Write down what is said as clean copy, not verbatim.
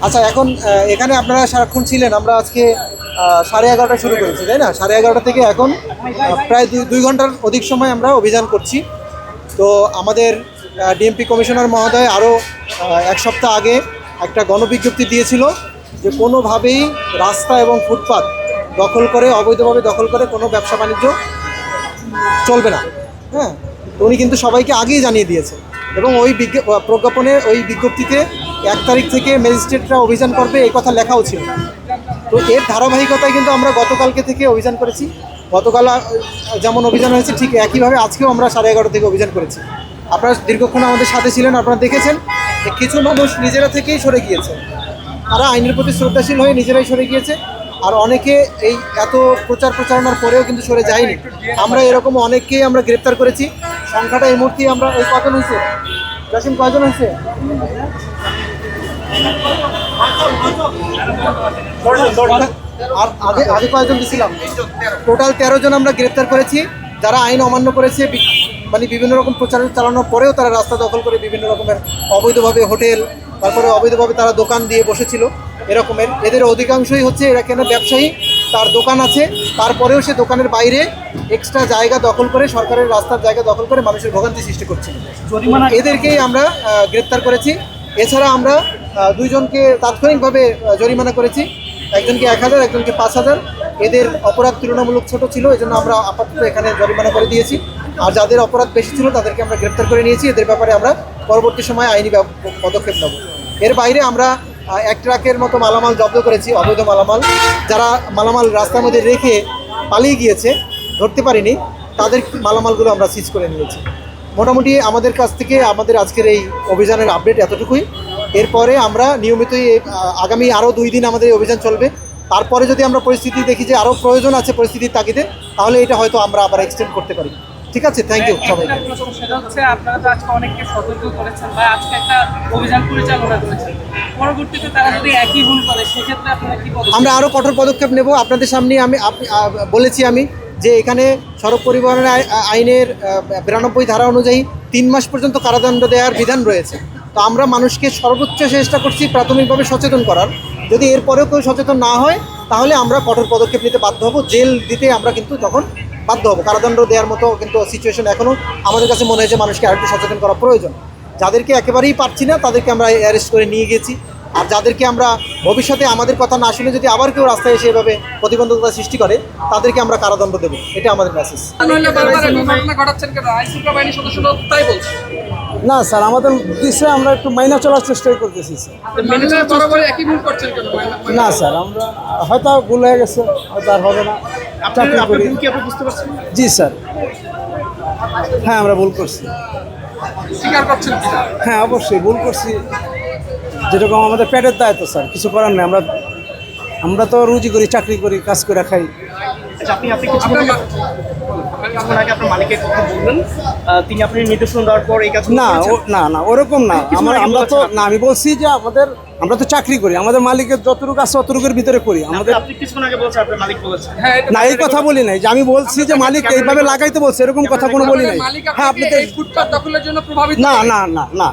আচ্ছা, এখন এখানে আপনারা সারাক্ষণ ছিলেন। আমরা আজকে 11:30 শুরু করেছি, তাই না? 11:30 থেকে এখন প্রায় দুই ঘন্টার অধিক সময় আমরা অভিযান করছি। তো আমাদের ডিএমপি কমিশনার মহোদয় আরও এক সপ্তাহ আগে একটা গণবিজ্ঞপ্তি দিয়েছিল যে কোনোভাবেই রাস্তা এবং ফুটপাত দখল করে, অবৈধভাবে দখল করে কোনো ব্যবসা বাণিজ্য চলবে না। হ্যাঁ, তো উনি কিন্তু সবাইকে আগেই জানিয়ে দিয়েছে এবং ওই প্রজ্ঞাপনে, ওই বিজ্ঞপ্তিতে 1 তারিখ থেকে ম্যাজিস্ট্রেটরা অভিযান করবে এই কথা লেখাও ছিল। তো এর ধারাবাহিকতায় কিন্তু আমরা গতকালকে থেকে অভিযান করেছি। গতকাল যেমন অভিযান হয়েছে, ঠিক একইভাবে আজকেও আমরা 11:30 থেকে অভিযান করেছি। আপনারা দীর্ঘক্ষণ আমাদের সাথে ছিলেন, আপনারা দেখেছেন যে কিছু মানুষ নিজেরা থেকেই সরে গিয়েছে। তারা আইনের প্রতি শ্রদ্ধাশীল হয়ে নিজেরাই সরে গিয়েছে, আর অনেকে এই এত প্রচারণার পরেও কিন্তু সরে যায়নি। আমরা এরকম অনেককেই আমরা গ্রেপ্তার করেছি। সংখ্যাটা এই মুহূর্তে আমরা এই কজন হয়েছে, জসিম কয়জন হয়েছে? আর আগে আগে কয়েকজন দিয়েছিলাম? টোটাল 13 জন আমরা গ্রেপ্তার করেছি, যারা আইন অমান্য করেছে। মানে বিভিন্ন রকম প্রচার চালানোর পরেও তারা রাস্তা দখল করে বিভিন্ন রকমের অবৈধভাবে হোটেল, তারপরে অবৈধভাবে তারা দোকান দিয়ে বসেছিল এরকমের। এদের অধিকাংশই হচ্ছে এরা কেন ব্যবসায়ী, তার দোকান আছে, তারপরেও সে দোকানের বাইরে এক্সট্রা জায়গা দখল করে, সরকারের রাস্তার জায়গা দখল করে মানুষের ভোগান্তি সৃষ্টি করছিল। এদেরকেই আমরা গ্রেপ্তার করেছি। এছাড়া আমরা 2 জনকে তাৎক্ষণিকভাবে জরিমানা করেছি, একজনকে 1000, একজনকে 5000। এদের অপরাধ তুলনামূলক ছোট ছিল, এই জন্য আমরা আপাতত এখানে জরিমানা করে দিয়েছি। আর যাদের অপরাধ বেশি ছিল তাদেরকে আমরা গ্রেপ্তার করে নিয়েছি। এদের ব্যাপারে আমরা পরবর্তী সময়ে আইনি পদক্ষেপ নেব। এর বাইরে আমরা 1 ট্রাকের মতো মালামাল জব্দ করেছি, অবৈধ মালামাল। যারা মালামাল রাস্তার মধ্যে রেখে পালিয়ে গিয়েছে, ধরতে পারিনি, তাদের মালামালগুলো আমরা সিজ করে নিয়েছি। মোটামুটি আমাদের কাছ থেকে আমাদের আজকের এই অভিযানের আপডেট এতটুকুই। এরপরে আমরা নিয়মিতই আগামী আরও 2 দিন আমাদের এই অভিযান চলবে। তারপরে যদি আমরা পরিস্থিতি দেখি যে আরও প্রয়োজন আছে পরিস্থিতির তাগিদে, তাহলে এটা হয়তো আমরা আবার এক্সটেন্ড করতে পারি। ঠিক আছে, থ্যাংক ইউ সবাইকে। সেটা হচ্ছে আপনারা তো আজকে অনেককে সতর্ক করেছেন বা আজকে একটা অভিযান পরিচালনা করেছেন, পরবর্তীতে তারা যদি একই ভুল করে সেক্ষেত্রে আপনারা কি পদক্ষেপ? আমরা আরও কঠোর পদক্ষেপ নেব। আপনাদের সামনে বলেছি যে এখানে সড়ক পরিবহন আইনের 92 ধারা অনুযায়ী 3 মাস পর্যন্ত কারাদণ্ড দেওয়ার বিধান রয়েছে। তো আমরা মানুষকে সর্বোচ্চ চেষ্টা করছি প্রাথমিকভাবে সচেতন করার। যদি এরপরেও কেউ সচেতন না হয় তাহলে আমরা কঠোর পদক্ষেপ নিতে বাধ্য হব, জেল দিতে আমরা কিন্তু তখন বাধ্য হব। কারাদণ্ড দেওয়ার মতো কিন্তু সিচুয়েশন এখনও আমাদের কাছে মনে হয়েছে মানুষকে আরেকটু সচেতন করা প্রয়োজন। যাদেরকে একেবারেই পারছি না তাদেরকে আমরা অ্যারেস্ট করে নিয়ে গেছি। আর যাদেরকে আমরা ভবিষ্যতে আমাদের কথা না শুনে যদি আবার কেউ রাস্তায় এসে এভাবে প্রতিবন্ধকতা সৃষ্টি করে, তাদেরকে আমরা কারাদণ্ড দেবো। এটা আমাদের মেসেজ। না স্যার, আমাদের দিচ্ছে, আমরা একটু মাইনা চলার চেষ্টাই করতেছি স্যার। না স্যার, আমরা হয়তো ভুল হয়ে গেছে, হয়তো আর হবে না। চাকরি করি। জি স্যার, হ্যাঁ আমরা ভুল করছি। হ্যাঁ অবশ্যই ভুল করছি, যেরকম আমাদের পেটের দায়িত্ব স্যার, কিছু করার নেই। আমরা তো রুজি করি, চাকরি করি, কাজ করে খাই। তিনি আপনি নির্দেশনা দেওয়ার পর এই কাজ না ওরকম না। আমরা তো না, আমি বলছি যে আমরা তো চাকরি করি, আমাদের মালিকের যতটুকু আছে ততটুকুর ভিতরে করি। আমাদের না, এই কথা বলি নাই যে আমি বলছি যে মালিক এইভাবে লাগাইতে বলছে, এরকম কথা কোনো বলি নাই। হ্যাঁ, আপনি না না না না